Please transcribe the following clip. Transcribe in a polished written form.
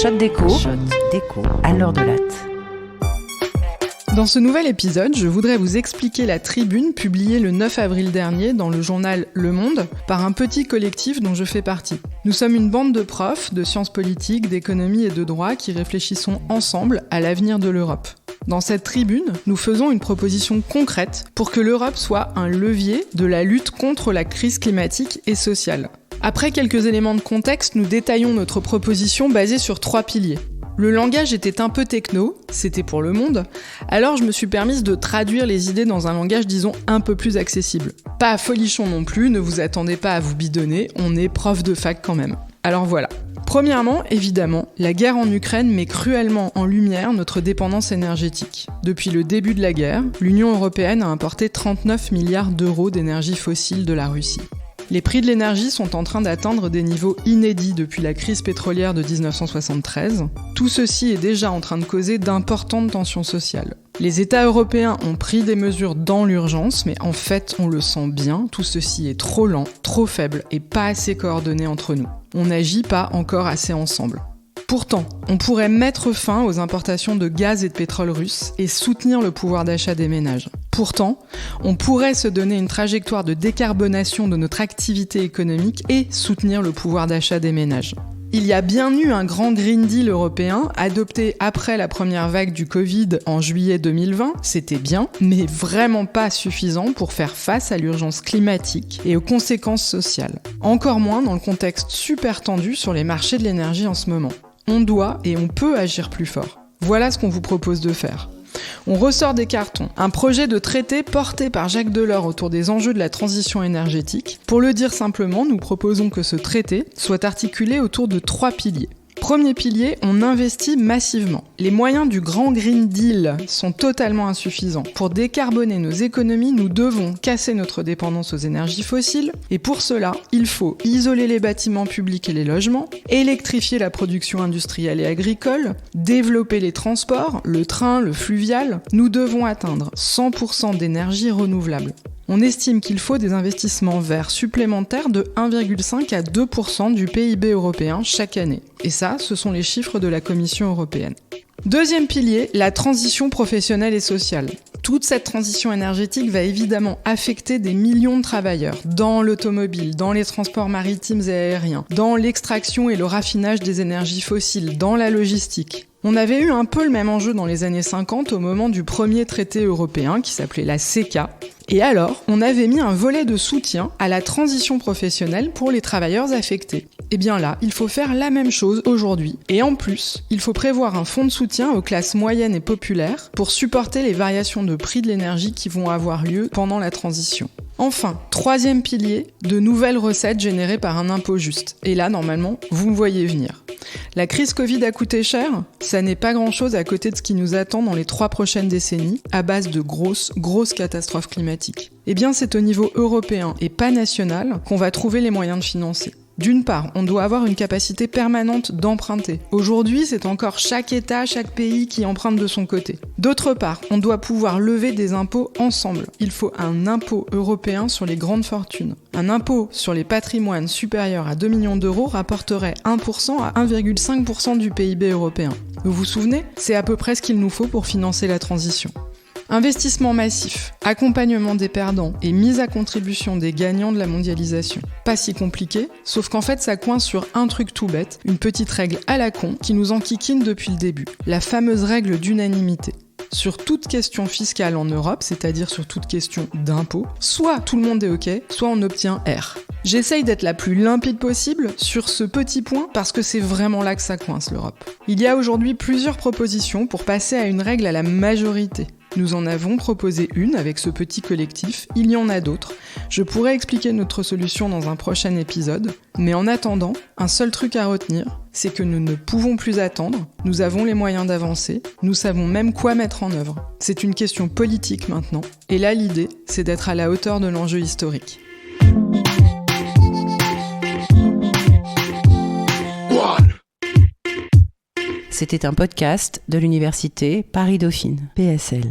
Shot d'écho à l'heure de latte. Dans ce nouvel épisode, je voudrais vous expliquer la tribune publiée le 9 avril dernier dans le journal Le Monde par un petit collectif dont je fais partie. Nous sommes une bande de profs de sciences politiques, d'économie et de droit qui réfléchissons ensemble à l'avenir de l'Europe. Dans cette tribune, nous faisons une proposition concrète pour que l'Europe soit un levier de la lutte contre la crise climatique et sociale. Après quelques éléments de contexte, nous détaillons notre proposition basée sur 3 piliers. Le langage était un peu techno, c'était pour le monde, alors je me suis permise de traduire les idées dans un langage disons un peu plus accessible. Pas folichon non plus, ne vous attendez pas à vous bidonner, on est prof de fac quand même. Alors voilà. Premièrement, évidemment, la guerre en Ukraine met cruellement en lumière notre dépendance énergétique. Depuis le début de la guerre, l'Union européenne a importé 39 milliards d'euros d'énergie fossile de la Russie. Les prix de l'énergie sont en train d'atteindre des niveaux inédits depuis la crise pétrolière de 1973. Tout ceci est déjà en train de causer d'importantes tensions sociales. Les États européens ont pris des mesures dans l'urgence, mais en fait, on le sent bien, tout ceci est trop lent, trop faible et pas assez coordonné entre nous. On n'agit pas encore assez ensemble. Pourtant, on pourrait mettre fin aux importations de gaz et de pétrole russe et soutenir le pouvoir d'achat des ménages. Pourtant, on pourrait se donner une trajectoire de décarbonation de notre activité économique et soutenir le pouvoir d'achat des ménages. Il y a bien eu un grand Green Deal européen adopté après la première vague du Covid en juillet 2020, c'était bien, mais vraiment pas suffisant pour faire face à l'urgence climatique et aux conséquences sociales. Encore moins dans le contexte super tendu sur les marchés de l'énergie en ce moment. On doit et on peut agir plus fort. Voilà ce qu'on vous propose de faire. On ressort des cartons. Un projet de traité porté par Jacques Delors autour des enjeux de la transition énergétique. Pour le dire simplement, nous proposons que ce traité soit articulé autour de 3 piliers. Premier pilier, on investit massivement. Les moyens du grand Green Deal sont totalement insuffisants. Pour décarboner nos économies, nous devons casser notre dépendance aux énergies fossiles. Et pour cela, il faut isoler les bâtiments publics et les logements, électrifier la production industrielle et agricole, développer les transports, le train, le fluvial. Nous devons atteindre 100% d'énergie renouvelable. On estime qu'il faut des investissements verts supplémentaires de 1,5 à 2% du PIB européen chaque année. Et ça, ce sont les chiffres de la Commission européenne. Deuxième pilier, la transition professionnelle et sociale. Toute cette transition énergétique va évidemment affecter des millions de travailleurs dans l'automobile, dans les transports maritimes et aériens, dans l'extraction et le raffinage des énergies fossiles, dans la logistique. On avait eu un peu le même enjeu dans les années 50 au moment du premier traité européen qui s'appelait la CECA. Et alors, on avait mis un volet de soutien à la transition professionnelle pour les travailleurs affectés. Et bien là, il faut faire la même chose aujourd'hui. Et en plus, il faut prévoir un fonds de soutien aux classes moyennes et populaires pour supporter les variations de prix de l'énergie qui vont avoir lieu pendant la transition. Enfin, troisième pilier, de nouvelles recettes générées par un impôt juste. Et là, normalement, vous me voyez venir. La crise Covid a coûté cher, ça n'est pas grand-chose à côté de ce qui nous attend dans les 3 prochaines décennies, à base de grosses catastrophes climatiques. Eh bien, c'est au niveau européen et pas national qu'on va trouver les moyens de financer. D'une part, on doit avoir une capacité permanente d'emprunter. Aujourd'hui, c'est encore chaque État, chaque pays qui emprunte de son côté. D'autre part, on doit pouvoir lever des impôts ensemble. Il faut un impôt européen sur les grandes fortunes. Un impôt sur les patrimoines supérieurs à 2 millions d'euros rapporterait 1% à 1,5% du PIB européen. Vous vous souvenez ? C'est à peu près ce qu'il nous faut pour financer la transition. Investissement massif, accompagnement des perdants et mise à contribution des gagnants de la mondialisation. Pas si compliqué, sauf qu'en fait ça coince sur un truc tout bête, une petite règle à la con qui nous enquiquine depuis le début. La fameuse règle d'unanimité. Sur toute question fiscale en Europe, c'est-à-dire sur toute question d'impôt, soit tout le monde est OK, soit on obtient R. J'essaye d'être la plus limpide possible sur ce petit point parce que c'est vraiment là que ça coince l'Europe. Il y a aujourd'hui plusieurs propositions pour passer à une règle à la majorité. Nous en avons proposé une avec ce petit collectif, il y en a d'autres. Je pourrais expliquer notre solution dans un prochain épisode, mais en attendant, un seul truc à retenir, c'est que nous ne pouvons plus attendre, nous avons les moyens d'avancer, nous savons même quoi mettre en œuvre. C'est une question politique maintenant, et là l'idée, c'est d'être à la hauteur de l'enjeu historique. C'était un podcast de l'université Paris-Dauphine, PSL.